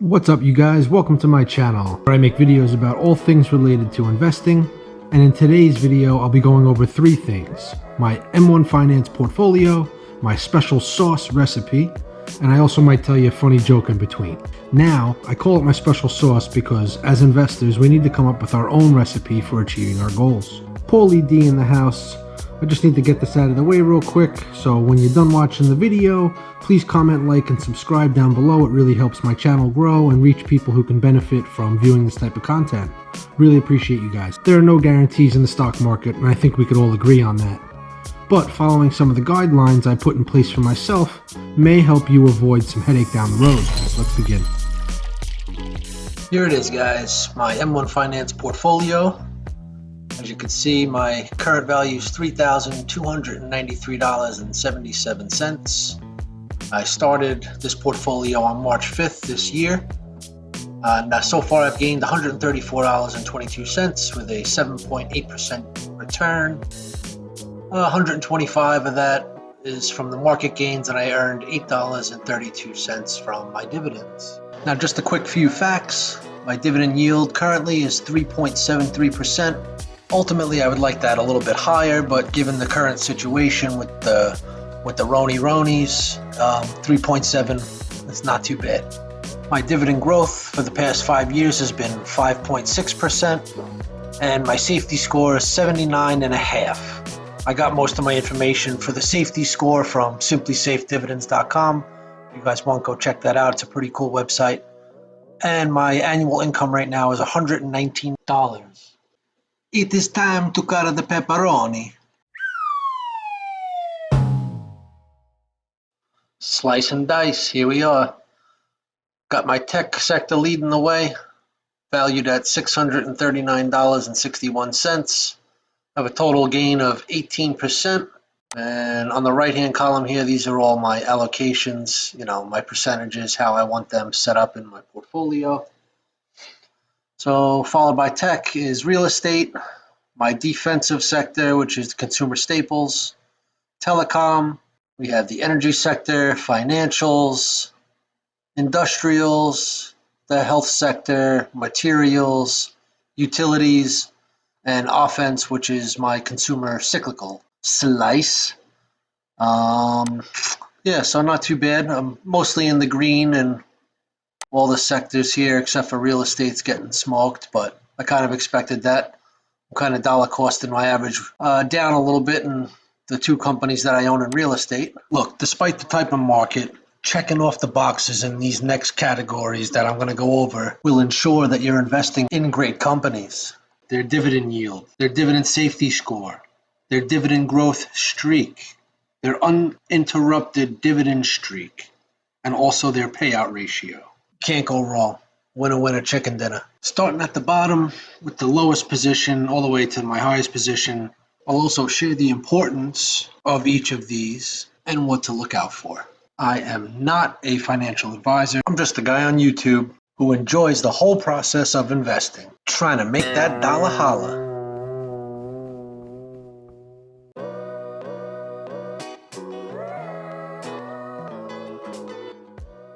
What's up, you guys? Welcome to my channel where I make videos about all things related to investing. And in today's video, I'll be going over three things: my M1 Finance portfolio, my special sauce recipe, and I also might tell you a funny joke in between. Now, I call it my special sauce because as investors, we need to come up with our own recipe for achieving our goals. Paulie D in the house. I just need to get this out of the way real quick, so when you're done watching the video, please comment, like, and subscribe down below. It really helps my channel grow and reach people who can benefit from viewing this type of content. Really appreciate you guys. There are no guarantees in the stock market, and I think we could all agree on that. But following some of the guidelines I put in place for myself may help you avoid some headache down the road. Let's begin. Here it is, guys, my M1 Finance portfolio. As you can see, my current value is $3,293.77. I started this portfolio on March 5th this year. Now, so far I've gained $134.22 with a 7.8% return. 125 of that is from the market gains, and I earned $8.32 from my dividends. Now, just a quick few facts. My dividend yield currently is 3.73%. Ultimately, I would like that a little bit higher, but given the current situation with the Ronies, 3.7 is not too bad. My dividend growth for the past 5 years has been 5.6%, and my safety score is 79.5. I got most of my information for the safety score from simplysafedividends.com. If you guys want, go check that out. It's a pretty cool website. And my annual income right now is $119. It is time to cut the pepperoni. Slice and dice, here we are. Got my tech sector leading the way, valued at $639.61. I have a total gain of 18%. And on the right-hand column here, these are all my allocations, my percentages, how I want them set up in my portfolio. So followed by tech is real estate, my defensive sector, which is consumer staples, telecom, we have the energy sector, financials, industrials, the health sector, materials, utilities, and offense, which is my consumer cyclical slice. Yeah, so not too bad. I'm mostly in the green and all the sectors here except for real estate's getting smoked, but I kind of expected that. I'm kind of dollar costing my average down a little bit in the two companies that I own in real estate. Look, despite the type of market, checking off the boxes in these next categories that I'm going to go over will ensure that you're investing in great companies. Their dividend yield, their dividend safety score, their dividend growth streak, their uninterrupted dividend streak, and also their payout ratio. Can't go wrong. Winner, winner, chicken dinner. Starting at the bottom with the lowest position all the way to my highest position, I'll also share the importance of each of these and what to look out for. I am not a financial advisor. I'm just a guy on YouTube who enjoys the whole process of investing, trying to make that dollar holla.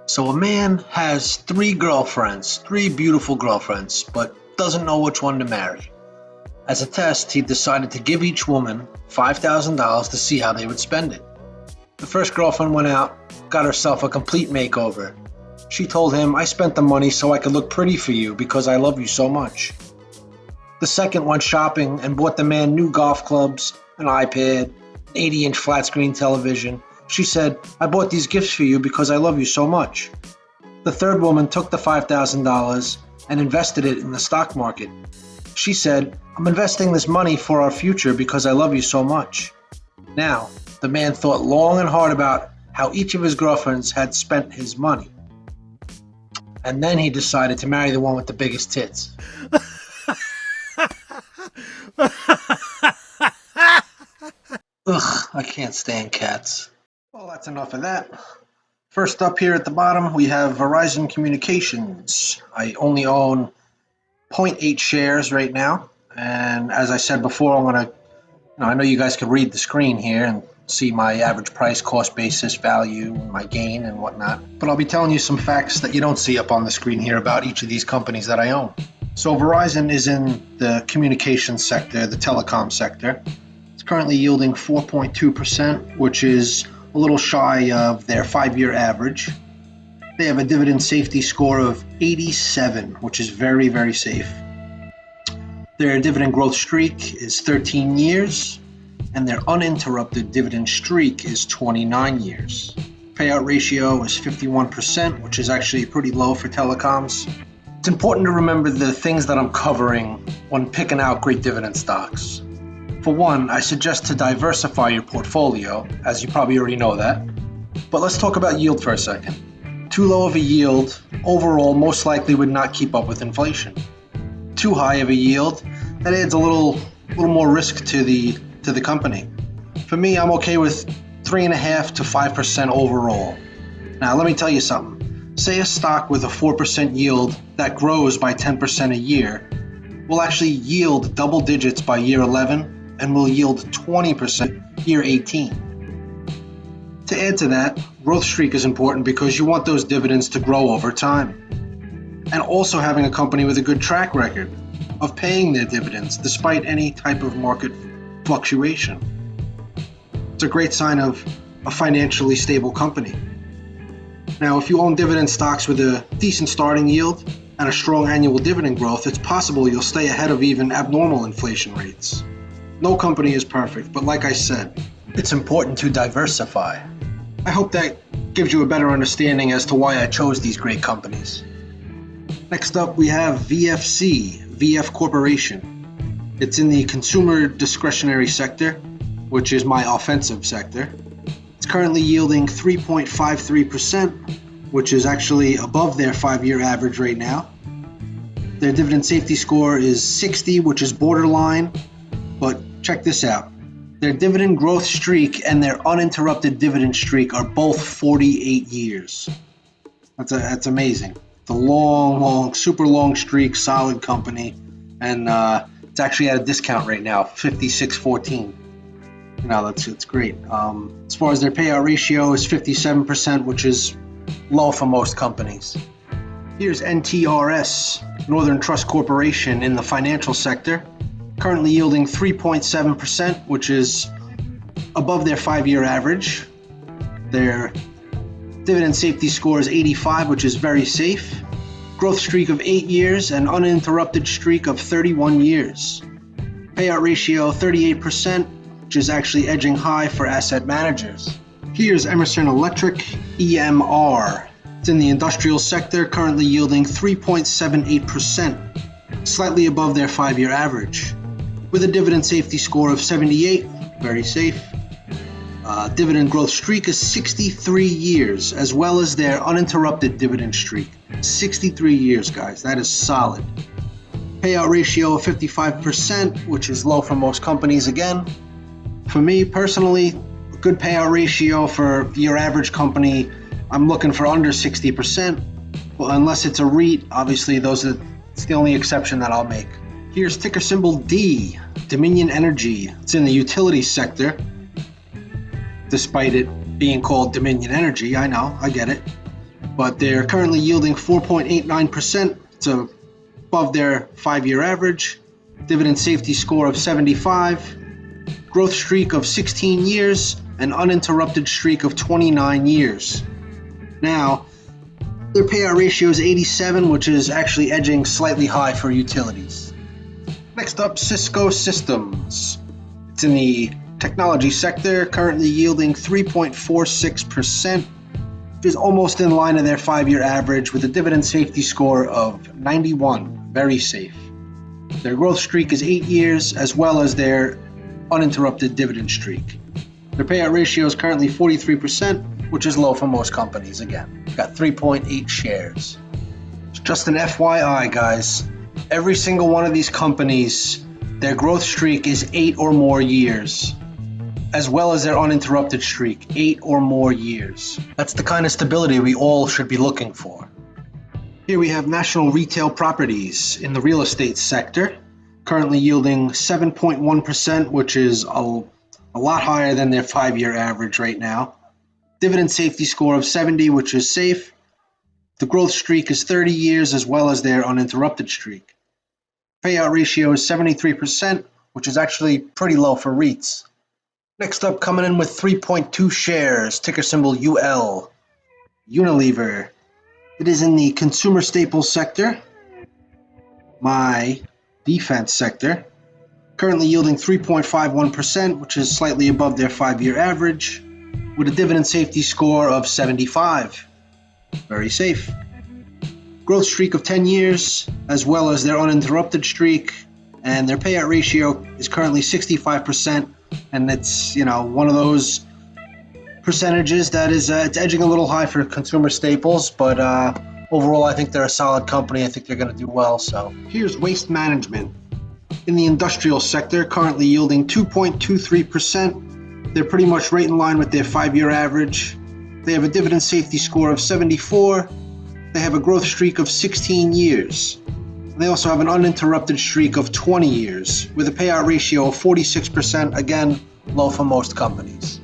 So a man has three beautiful girlfriends, but doesn't know which one to marry. As a test, he decided to give each woman $5,000 to see how they would spend it. The first girlfriend went out, got herself a complete makeover. She told him, "I spent the money so I could look pretty for you because I love you so much." The second went shopping and bought the man new golf clubs, an iPad, an 80-inch flat screen television. She said, "I bought these gifts for you because I love you so much." The third woman took the $5,000 and invested it in the stock market. She said, "I'm investing this money for our future because I love you so much." Now, the man thought long and hard about how each of his girlfriends had spent his money. And then he decided to marry the one with the biggest tits. Ugh, I can't stand cats. Well, that's enough of that. First up here at the bottom, we have Verizon Communications. I only own 0.8 shares right now. And as I said before, I know you guys can read the screen here, and see my average price, cost basis, value, my gain, and whatnot. But I'll be telling you some facts that you don't see up on the screen here about each of these companies that I own. So Verizon is in the communications sector, the telecom sector. It's currently yielding 4.2%, which is a little shy of their 5-year average. They have a dividend safety score of 87, which is very, very safe. Their dividend growth streak is 13 years, and their uninterrupted dividend streak is 29 years. Payout ratio is 51%, which is actually pretty low for telecoms. It's important to remember the things that I'm covering when picking out great dividend stocks. For one, I suggest to diversify your portfolio, as you probably already know that. But let's talk about yield for a second. Too low of a yield overall most likely would not keep up with inflation. Too high of a yield, that adds a little more risk to the company. For me, I'm okay with 3.5% to 5% overall. Now, let me tell you something. Say a stock with a 4% yield that grows by 10% a year will actually yield double digits by year 11 and will yield 20% year 18. To add to that, growth streak is important because you want those dividends to grow over time. And also having a company with a good track record of paying their dividends despite any type of market fluctuation. It's a great sign of a financially stable company. Now, if you own dividend stocks with a decent starting yield and a strong annual dividend growth, it's possible you'll stay ahead of even abnormal inflation rates. No company is perfect, but like I said, it's important to diversify. I hope that gives you a better understanding as to why I chose these great companies. Next up, we have VFC, VF Corporation. It's in the consumer discretionary sector, which is my offensive sector. It's currently yielding 3.53%, which is actually above their 5-year average right now. Their dividend safety score is 60, which is borderline, but check this out. Their dividend growth streak and their uninterrupted dividend streak are both 48 years. That's amazing. It's a long, super long streak, solid company, and it's actually at a discount right now, 56.14. It's great. As far as their payout ratio is 57%, which is low for most companies. Here's NTRS, Northern Trust Corporation, in the financial sector, currently yielding 3.7%, which is above their 5-year average. Their dividend safety score is 85, which is very safe. Growth streak of 8 years and uninterrupted streak of 31 years. Payout ratio 38%, which is actually edging high for asset managers. Here's Emerson Electric, EMR. It's in the industrial sector, currently yielding 3.78%, slightly above their 5-year average. With a dividend safety score of 78, very safe. Dividend growth streak is 63 years, as well as their uninterrupted dividend streak. 63 years, guys. That is solid. Payout ratio of 55%, which is low for most companies again. For me personally, a good payout ratio for your average company, I'm looking for under 60%. Well, unless it's a REIT, obviously it's the only exception that I'll make. Here's ticker symbol D, Dominion Energy. It's in the utility sector. Despite it being called Dominion Energy, I know, I get it. But they're currently yielding 4.89%. It's above their 5-year average. Dividend safety score of 75. Growth streak of 16 years. An uninterrupted streak of 29 years. Now, their payout ratio is 87, which is actually edging slightly high for utilities. Next up, Cisco Systems. It's in the technology sector, currently yielding 3.46%, which is almost in line with their 5-year average with a dividend safety score of 91, very safe. Their growth streak is 8 years, as well as their uninterrupted dividend streak. Their payout ratio is currently 43%, which is low for most companies again. Got 3.8 shares. Just an FYI, guys. Every single one of these companies, their growth streak is 8 or more years, as well as their uninterrupted streak, 8 or more years. That's the kind of stability we all should be looking for. Here we have National Retail Properties in the real estate sector, currently yielding 7.1%, which is a a lot higher than their 5-year average right now. Dividend safety score of 70, which is safe. The growth streak is 30 years, as well as their uninterrupted streak. Payout ratio is 73%, which is actually pretty low for REITs. Next up, coming in with 3.2 shares, ticker symbol UL, Unilever. It is in the consumer staples sector, my defense sector, currently yielding 3.51%, which is slightly above their 5-year average, with a dividend safety score of 75. Very safe. Growth streak of 10 years, as well as their uninterrupted streak, and their payout ratio is currently 65%, and it's, one of those percentages that is it's edging a little high for consumer staples, but overall I think they're a solid company. I think they're going to do well. So here's Waste Management in the industrial sector, currently yielding 2.23%. They're pretty much right in line with their 5-year average. They have a dividend safety score of 74. They have a growth streak of 16 years. They also have an uninterrupted streak of 20 years with a payout ratio of 46%, again, low for most companies.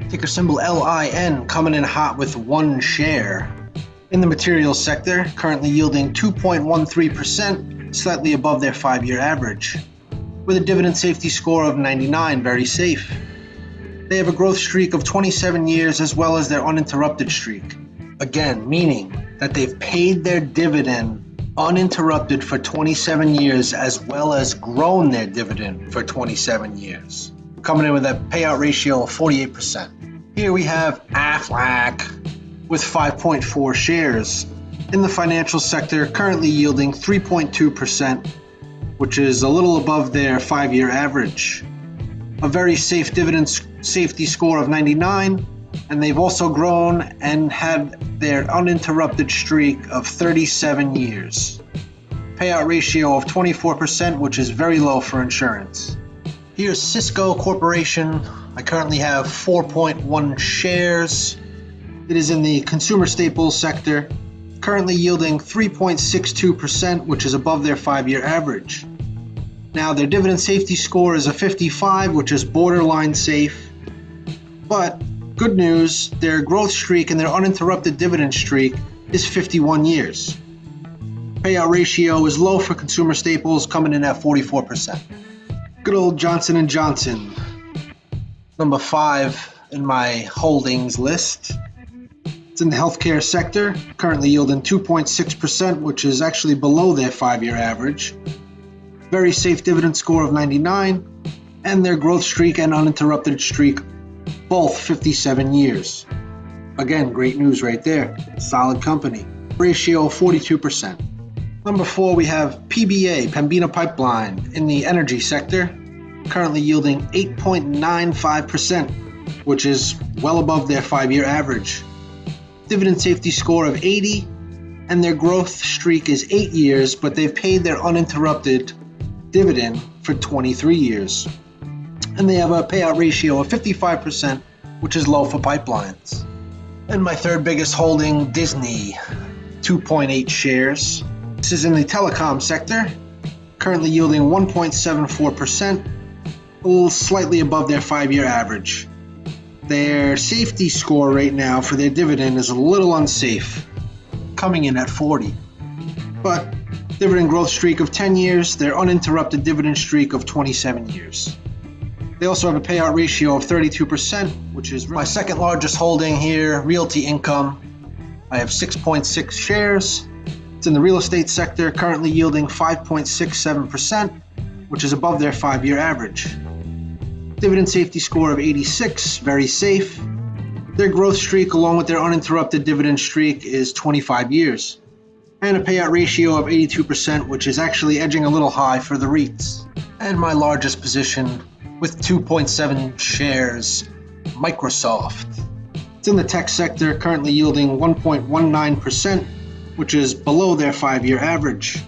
Ticker symbol LIN, coming in hot with 1 share. In the materials sector, currently yielding 2.13%, slightly above their 5-year average. With a dividend safety score of 99, very safe. They have a growth streak of 27 years, as well as their uninterrupted streak. Again, meaning that they've paid their dividend uninterrupted for 27 years, as well as grown their dividend for 27 years. Coming in with a payout ratio of 48%. Here we have Aflac with 5.4 shares. In the financial sector, currently yielding 3.2%, which is a little above their 5-year average. A very safe dividend safety score of 99, and they've also grown and had their uninterrupted streak of 37 years. Payout ratio of 24%, which is very low for insurance. Here's Cisco Corporation. I currently have 4.1 shares. It is in the consumer staples sector, currently yielding 3.62%, which is above their 5-year average. Now, their dividend safety score is a 55, which is borderline safe. But good news, their growth streak and their uninterrupted dividend streak is 51 years. Payout ratio is low for consumer staples, coming in at 44%. Good old Johnson & Johnson, number 5 in my holdings list. It's in the healthcare sector, currently yielding 2.6%, which is actually below their 5-year average. Very safe dividend score of 99, and their growth streak and uninterrupted streak, both 57 years. Again, great news right there. Solid company. Ratio of 42%. Number 4, we have PBA, Pembina Pipeline, in the energy sector, currently yielding 8.95%, which is well above their 5-year average. Dividend safety score of 80, and their growth streak is 8 years, but they've paid their uninterrupted dividend for 23 years. And they have a payout ratio of 55%, which is low for pipelines. And my third biggest holding, Disney, 2.8 shares. This is in the telecom sector, currently yielding 1.74%, a little slightly above their 5-year average. Their safety score right now for their dividend is a little unsafe, coming in at 40. But dividend growth streak of 10 years, their uninterrupted dividend streak of 27 years. They also have a payout ratio of 32%, which is my second largest holding here, Realty Income. I have 6.6 shares. It's in the real estate sector, currently yielding 5.67%, which is above their 5-year average. Dividend safety score of 86, very safe. Their growth streak, along with their uninterrupted dividend streak, is 25 years. And a payout ratio of 82%, which is actually edging a little high for the REITs. And my largest position, with 2.7 shares, Microsoft. It's in the tech sector, currently yielding 1.19%, which is below their 5-year average.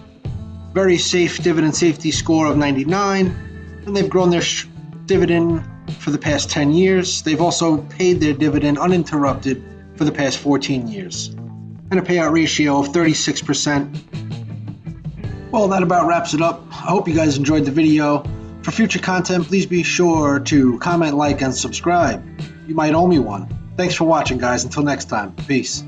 Very safe dividend safety score of 99, and they've grown their dividend for the past 10 years. They've also paid their dividend uninterrupted for the past 14 years. And a payout ratio of 36%. Well, that about wraps it up. I hope you guys enjoyed the video. For future content, please be sure to comment, like, and subscribe. You might owe me one. Thanks for watching, guys. Until next time, peace.